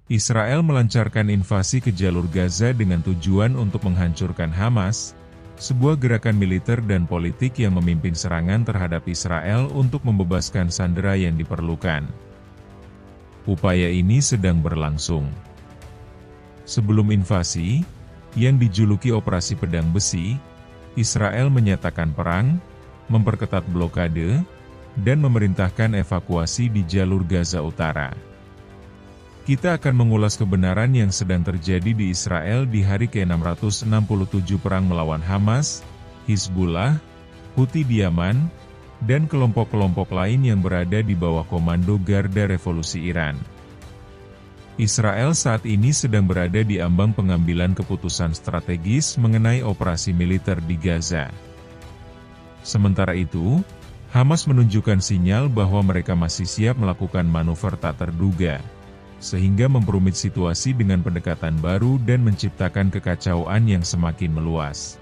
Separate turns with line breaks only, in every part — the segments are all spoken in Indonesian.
Israel melancarkan invasi ke jalur Gaza dengan tujuan untuk menghancurkan Hamas, sebuah gerakan militer dan politik yang memimpin serangan terhadap Israel untuk membebaskan sandera yang diperlukan. Upaya ini sedang berlangsung. Sebelum invasi, yang dijuluki Operasi Pedang Besi, Israel menyatakan perang, memperketat blokade, dan memerintahkan evakuasi di jalur Gaza Utara. Kita akan mengulas kebenaran yang sedang terjadi di Israel di hari ke-667 perang melawan Hamas, Hizbullah, Houthi di Yaman, dan kelompok-kelompok lain yang berada di bawah komando Garda Revolusi Iran. Israel saat ini sedang berada di ambang pengambilan keputusan strategis mengenai operasi militer di Gaza. Sementara itu, Hamas menunjukkan sinyal bahwa mereka masih siap melakukan manuver tak terduga, sehingga memperumit situasi dengan pendekatan baru dan menciptakan kekacauan yang semakin meluas.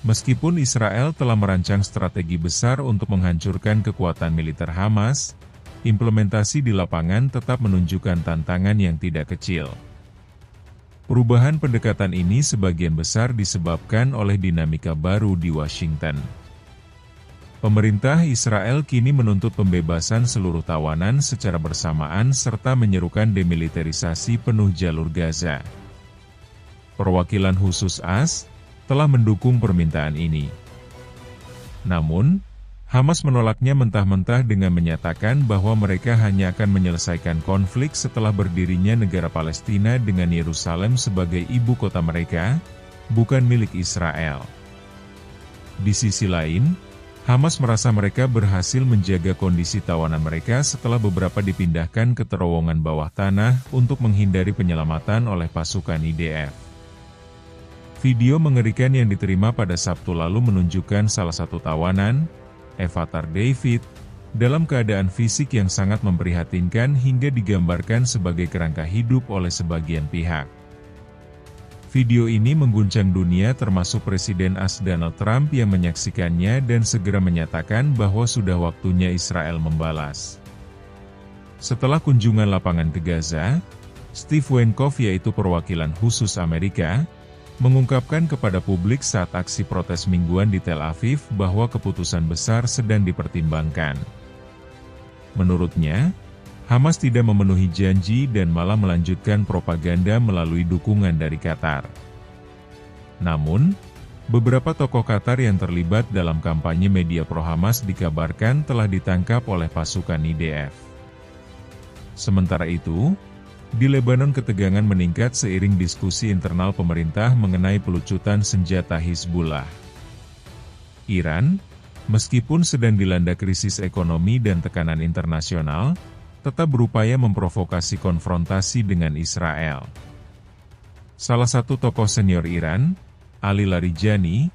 Meskipun Israel telah merancang strategi besar untuk menghancurkan kekuatan militer Hamas, implementasi di lapangan tetap menunjukkan tantangan yang tidak kecil. Perubahan pendekatan ini sebagian besar disebabkan oleh dinamika baru di Washington. Pemerintah Israel kini menuntut pembebasan seluruh tawanan secara bersamaan serta menyerukan demilitarisasi penuh jalur Gaza. Perwakilan khusus AS telah mendukung permintaan ini. Namun, Hamas menolaknya mentah-mentah dengan menyatakan bahwa mereka hanya akan menyelesaikan konflik setelah berdirinya negara Palestina dengan Yerusalem sebagai ibu kota mereka, bukan milik Israel. Di sisi lain, Hamas merasa mereka berhasil menjaga kondisi tawanan mereka setelah beberapa dipindahkan ke terowongan bawah tanah untuk menghindari penyelamatan oleh pasukan IDF. Video mengerikan yang diterima pada Sabtu lalu menunjukkan salah satu tawanan, Evatar David, dalam keadaan fisik yang sangat memprihatinkan hingga digambarkan sebagai kerangka hidup oleh sebagian pihak. Video ini mengguncang dunia termasuk Presiden AS Donald Trump yang menyaksikannya dan segera menyatakan bahwa sudah waktunya Israel membalas. Setelah kunjungan lapangan ke Gaza, Steve Wynkoff yaitu perwakilan khusus Amerika, mengungkapkan kepada publik saat aksi protes mingguan di Tel Aviv bahwa keputusan besar sedang dipertimbangkan. Menurutnya, Hamas tidak memenuhi janji dan malah melanjutkan propaganda melalui dukungan dari Qatar. Namun, beberapa tokoh Qatar yang terlibat dalam kampanye media pro-Hamas dikabarkan telah ditangkap oleh pasukan IDF. Sementara itu, di Lebanon ketegangan meningkat seiring diskusi internal pemerintah mengenai pelucutan senjata Hizbullah. Iran, meskipun sedang dilanda krisis ekonomi dan tekanan internasional, tetap berupaya memprovokasi konfrontasi dengan Israel. Salah satu tokoh senior Iran, Ali Larijani,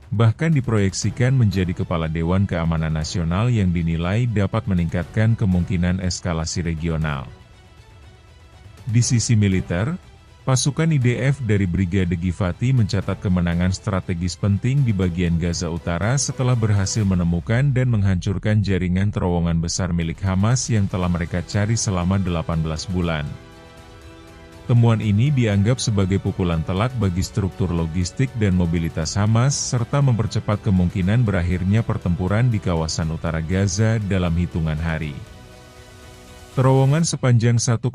bahkan diproyeksikan menjadi Kepala Dewan Keamanan Nasional yang dinilai dapat meningkatkan kemungkinan eskalasi regional. Di sisi militer, pasukan IDF dari Brigade Givati mencatat kemenangan strategis penting di bagian Gaza Utara setelah berhasil menemukan dan menghancurkan jaringan terowongan besar milik Hamas yang telah mereka cari selama 18 bulan. Temuan ini dianggap sebagai pukulan telak bagi struktur logistik dan mobilitas Hamas serta mempercepat kemungkinan berakhirnya pertempuran di kawasan utara Gaza dalam hitungan hari. Terowongan sepanjang 1,5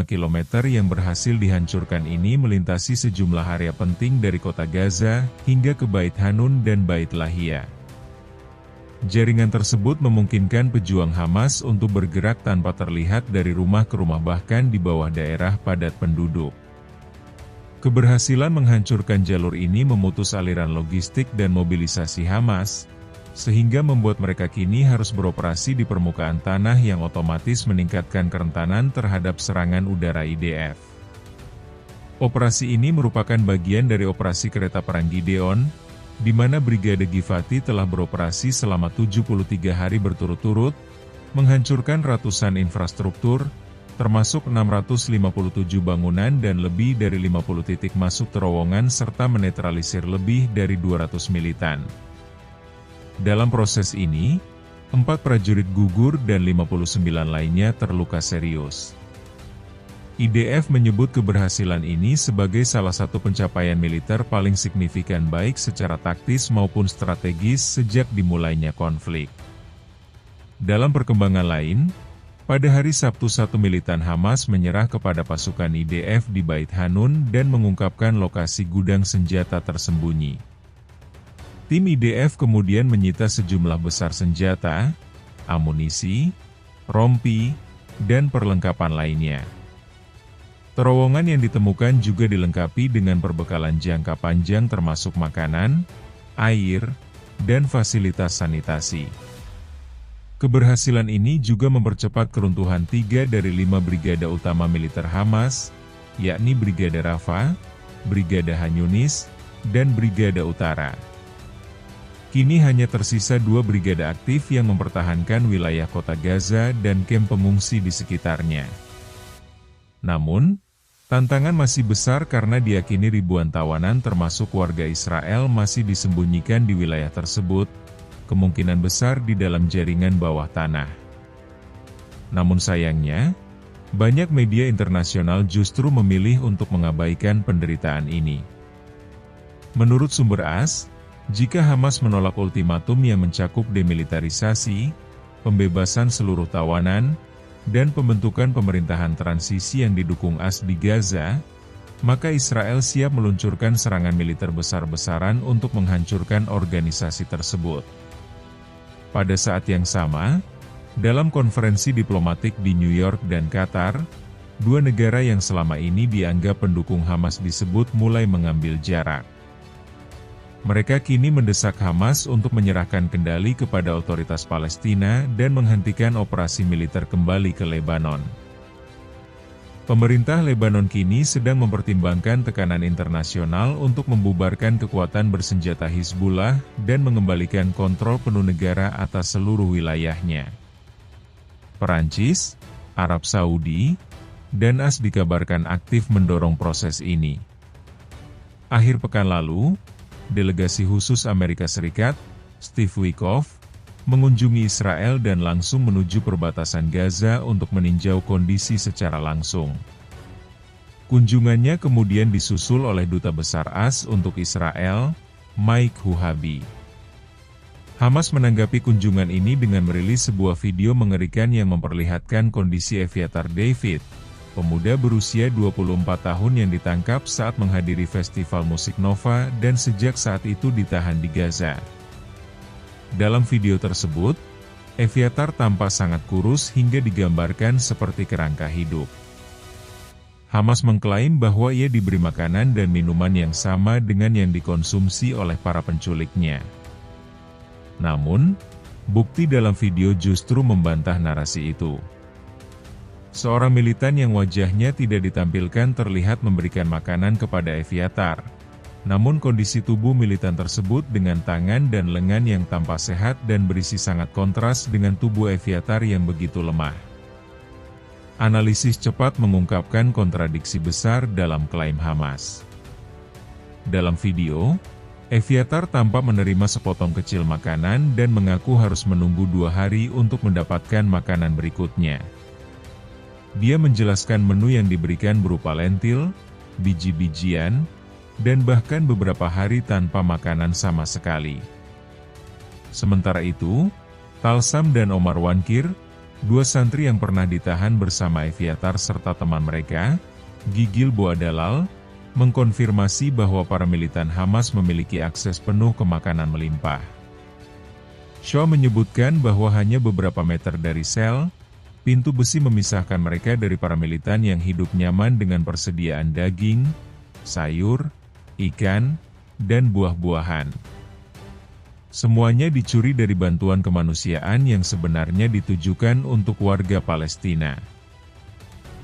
km yang berhasil dihancurkan ini melintasi sejumlah area penting dari kota Gaza hingga ke Bait Hanun dan Bait Lahia. Jaringan tersebut memungkinkan pejuang Hamas untuk bergerak tanpa terlihat dari rumah ke rumah bahkan di bawah daerah padat penduduk. Keberhasilan menghancurkan jalur ini memutus aliran logistik dan mobilisasi Hamas, sehingga membuat mereka kini harus beroperasi di permukaan tanah yang otomatis meningkatkan kerentanan terhadap serangan udara IDF. Operasi ini merupakan bagian dari operasi kereta perang Gideon, di mana Brigade Givati telah beroperasi selama 73 hari berturut-turut, menghancurkan ratusan infrastruktur, termasuk 657 bangunan dan lebih dari 50 titik masuk terowongan serta menetralisir lebih dari 200 militan. Dalam proses ini, 4 prajurit gugur dan 59 lainnya terluka serius. IDF menyebut keberhasilan ini sebagai salah satu pencapaian militer paling signifikan baik secara taktis maupun strategis sejak dimulainya konflik. Dalam perkembangan lain, pada hari Sabtu satu militan Hamas menyerah kepada pasukan IDF di Bait Hanun dan mengungkapkan lokasi gudang senjata tersembunyi. Tim IDF kemudian menyita sejumlah besar senjata, amunisi, rompi, dan perlengkapan lainnya. Terowongan yang ditemukan juga dilengkapi dengan perbekalan jangka panjang termasuk makanan, air, dan fasilitas sanitasi. Keberhasilan ini juga mempercepat keruntuhan 3 dari 5 brigade utama militer Hamas, yakni Brigade Rafa, Brigade Han Yunis, dan Brigade Utara. Kini hanya tersisa 2 brigade aktif yang mempertahankan wilayah kota Gaza dan kamp pengungsi di sekitarnya. Namun, tantangan masih besar karena diyakini ribuan tawanan termasuk warga Israel masih disembunyikan di wilayah tersebut, kemungkinan besar di dalam jaringan bawah tanah. Namun sayangnya, banyak media internasional justru memilih untuk mengabaikan penderitaan ini. Menurut sumber AS, jika Hamas menolak ultimatum yang mencakup demilitarisasi, pembebasan seluruh tawanan, dan pembentukan pemerintahan transisi yang didukung AS di Gaza, maka Israel siap meluncurkan serangan militer besar-besaran untuk menghancurkan organisasi tersebut. Pada saat yang sama, dalam konferensi diplomatik di New York dan Qatar, 2 negara yang selama ini dianggap pendukung Hamas disebut mulai mengambil jarak. Mereka kini mendesak Hamas untuk menyerahkan kendali kepada otoritas Palestina dan menghentikan operasi militer kembali ke Lebanon. Pemerintah Lebanon kini sedang mempertimbangkan tekanan internasional untuk membubarkan kekuatan bersenjata Hizbullah dan mengembalikan kontrol penuh negara atas seluruh wilayahnya. Perancis, Arab Saudi, dan AS dikabarkan aktif mendorong proses ini. Akhir pekan lalu, delegasi khusus Amerika Serikat, Steve Witkoff, mengunjungi Israel dan langsung menuju perbatasan Gaza untuk meninjau kondisi secara langsung. Kunjungannya kemudian disusul oleh Duta Besar AS untuk Israel, Mike Huhabi. Hamas menanggapi kunjungan ini dengan merilis sebuah video mengerikan yang memperlihatkan kondisi Eviatar David, pemuda berusia 24 tahun yang ditangkap saat menghadiri festival musik Nova dan sejak saat itu ditahan di Gaza. Dalam video tersebut, Eviatar tampak sangat kurus hingga digambarkan seperti kerangka hidup. Hamas mengklaim bahwa ia diberi makanan dan minuman yang sama dengan yang dikonsumsi oleh para penculiknya. Namun, bukti dalam video justru membantah narasi itu. Seorang militan yang wajahnya tidak ditampilkan terlihat memberikan makanan kepada Eviatar. Namun kondisi tubuh militan tersebut dengan tangan dan lengan yang tampak sehat dan berisi sangat kontras dengan tubuh Eviatar yang begitu lemah. Analisis cepat mengungkapkan kontradiksi besar dalam klaim Hamas. Dalam video, Eviatar tampak menerima sepotong kecil makanan dan mengaku harus menunggu 2 hari untuk mendapatkan makanan berikutnya. Dia menjelaskan menu yang diberikan berupa lentil, biji-bijian, dan bahkan beberapa hari tanpa makanan sama sekali. Sementara itu, Talsam dan Omar Wankir, 2 santri yang pernah ditahan bersama Eviatar serta teman mereka, Gigil Boadalal, mengkonfirmasi bahwa para militan Hamas memiliki akses penuh ke makanan melimpah. Shaw menyebutkan bahwa hanya beberapa meter dari sel, pintu besi memisahkan mereka dari para militan yang hidup nyaman dengan persediaan daging, sayur, ikan, dan buah-buahan. Semuanya dicuri dari bantuan kemanusiaan yang sebenarnya ditujukan untuk warga Palestina.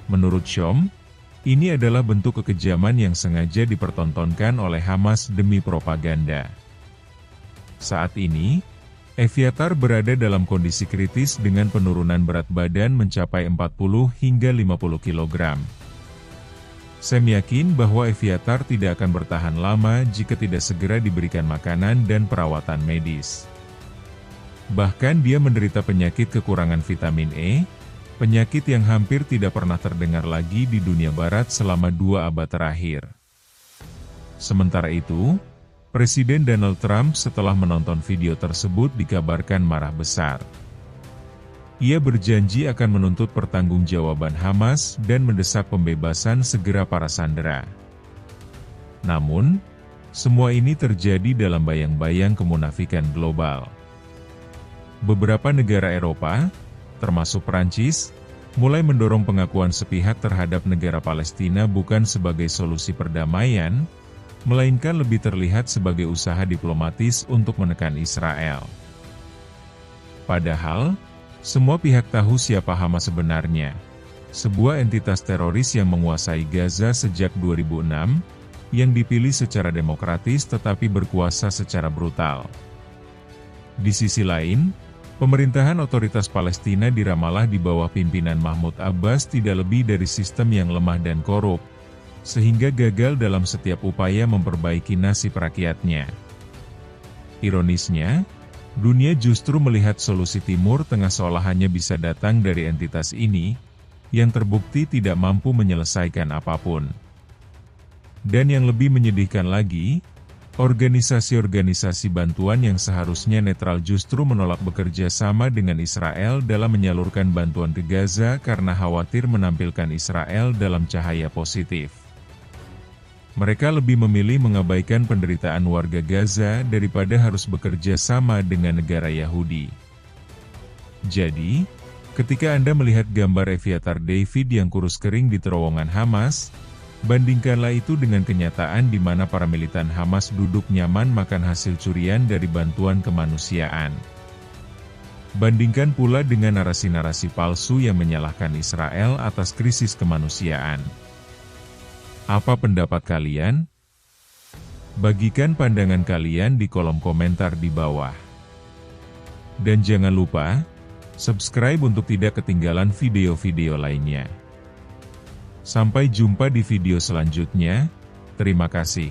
Menurut Shom, ini adalah bentuk kekejaman yang sengaja dipertontonkan oleh Hamas demi propaganda. Saat ini, Eviatar berada dalam kondisi kritis dengan penurunan berat badan mencapai 40 hingga 50 kg. Sam yakin bahwa Eviatar tidak akan bertahan lama jika tidak segera diberikan makanan dan perawatan medis. Bahkan dia menderita penyakit kekurangan vitamin E, penyakit yang hampir tidak pernah terdengar lagi di dunia barat selama 2 abad terakhir. Sementara itu, Presiden Donald Trump setelah menonton video tersebut dikabarkan marah besar. Ia berjanji akan menuntut pertanggungjawaban Hamas dan mendesak pembebasan segera para sandera. Namun, semua ini terjadi dalam bayang-bayang kemunafikan global. Beberapa negara Eropa, termasuk Prancis, mulai mendorong pengakuan sepihak terhadap negara Palestina bukan sebagai solusi perdamaian, melainkan lebih terlihat sebagai usaha diplomatis untuk menekan Israel. Padahal, semua pihak tahu siapa Hamas sebenarnya, sebuah entitas teroris yang menguasai Gaza sejak 2006, yang dipilih secara demokratis tetapi berkuasa secara brutal. Di sisi lain, pemerintahan otoritas Palestina di Ramallah di bawah pimpinan Mahmud Abbas tidak lebih dari sistem yang lemah dan korup, sehingga gagal dalam setiap upaya memperbaiki nasib rakyatnya. Ironisnya, dunia justru melihat solusi Timur Tengah seolah hanya bisa datang dari entitas ini, yang terbukti tidak mampu menyelesaikan apapun. Dan yang lebih menyedihkan lagi, organisasi-organisasi bantuan yang seharusnya netral justru menolak bekerja sama dengan Israel dalam menyalurkan bantuan ke Gaza karena khawatir menampilkan Israel dalam cahaya positif. Mereka lebih memilih mengabaikan penderitaan warga Gaza daripada harus bekerja sama dengan negara Yahudi. Jadi, ketika Anda melihat gambar Eviatar David yang kurus kering di terowongan Hamas, bandingkanlah itu dengan kenyataan di mana para militan Hamas duduk nyaman makan hasil curian dari bantuan kemanusiaan. Bandingkan pula dengan narasi-narasi palsu yang menyalahkan Israel atas krisis kemanusiaan. Apa pendapat kalian? Bagikan pandangan kalian di kolom komentar di bawah. Dan jangan lupa, subscribe untuk tidak ketinggalan video-video lainnya. Sampai jumpa di video selanjutnya, terima kasih.